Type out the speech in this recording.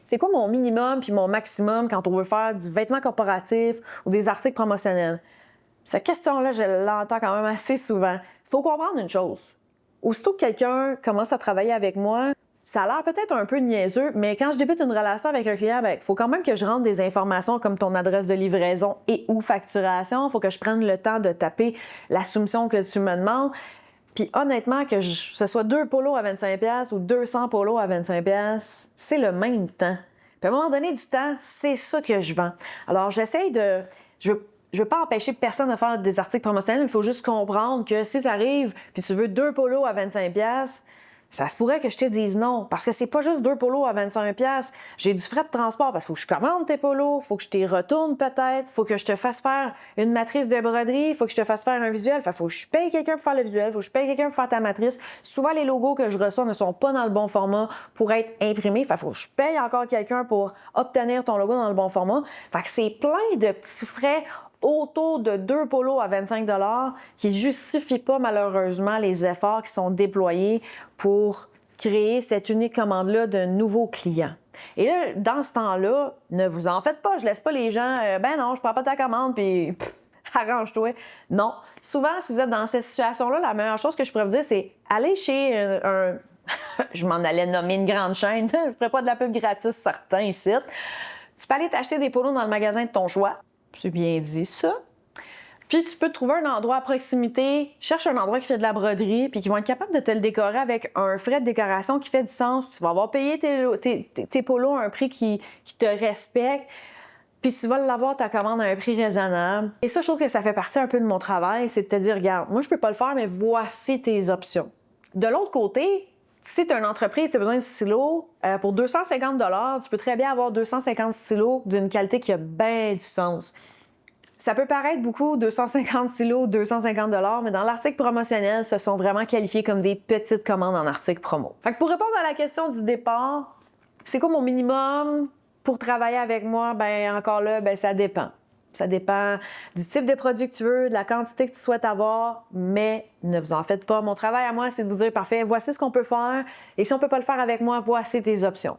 C'est quoi mon minimum puis mon maximum quand on veut faire du vêtement corporatif ou des articles promotionnels? Cette question-là, je l'entends quand même assez souvent. Il faut comprendre une chose. Aussitôt que quelqu'un commence à travailler avec moi, ça a l'air peut-être un peu niaiseux, mais quand je débute une relation avec un client, il faut quand même que je rentre des informations comme ton adresse de livraison et ou facturation. Il faut que je prenne le temps de taper la soumission que tu me demandes. Puis honnêtement, que ce soit 2 polos à 25$ ou 200 polos à 25$, c'est le même temps. Puis à un moment donné du temps, c'est ça que je vends. Alors j'essaye de... Je veux pas empêcher personne de faire des articles promotionnels, il faut juste comprendre que si tu arrives puis tu veux 2 polos à 25$, ça se pourrait que je te dise non, parce que c'est pas juste 2 polos à 25$. J'ai du frais de transport parce qu'il faut que je commande tes polos, il faut que je t'y retourne peut-être, il faut que je te fasse faire une matrice de broderie, il faut que je te fasse faire un visuel, il faut que je paye quelqu'un pour faire le visuel, il faut que je paye quelqu'un pour faire ta matrice. Souvent, les logos que je reçois ne sont pas dans le bon format pour être imprimés, il faut que je paye encore quelqu'un pour obtenir ton logo dans le bon format. Fait que c'est plein de petits frais autour de 2 polos à 25$ qui ne justifient pas malheureusement les efforts qui sont déployés pour créer cette unique commande-là de nouveaux clients. Et là, dans ce temps-là, ne vous en faites pas, je laisse pas les gens « ben non, je prends pas ta commande, puis arrange-toi ». Non. Souvent, si vous êtes dans cette situation-là, la meilleure chose que je pourrais vous dire, c'est aller chez un je m'en allais nommer une grande chaîne, je ne ferai pas de la pub gratis, certains ici. Tu peux aller t'acheter des polos dans le magasin de ton choix. C'est bien dit, ça. Puis, tu peux trouver un endroit à proximité, cherche un endroit qui fait de la broderie, puis qui vont être capables de te le décorer avec un frais de décoration qui fait du sens. Tu vas avoir payé tes polos à un prix qui te respecte, puis tu vas l'avoir ta commande à un prix raisonnable. Et ça, je trouve que ça fait partie un peu de mon travail, c'est de te dire, regarde, moi, je peux pas le faire, mais voici tes options. De l'autre côté, si tu as une entreprise, tu as besoin de stylos, pour 250$, tu peux très bien avoir 250 stylos d'une qualité qui a bien du sens. Ça peut paraître beaucoup, 250 stylos, 250$, mais dans l'article promotionnel, ce sont vraiment qualifiés comme des petites commandes en article promo. Fait que pour répondre à la question du départ, c'est quoi mon minimum pour travailler avec moi? Ben encore là, ça dépend. Ça dépend du type de produit que tu veux, de la quantité que tu souhaites avoir, mais ne vous en faites pas. Mon travail à moi, c'est de vous dire, parfait, voici ce qu'on peut faire, et si on peut pas le faire avec moi, voici tes options.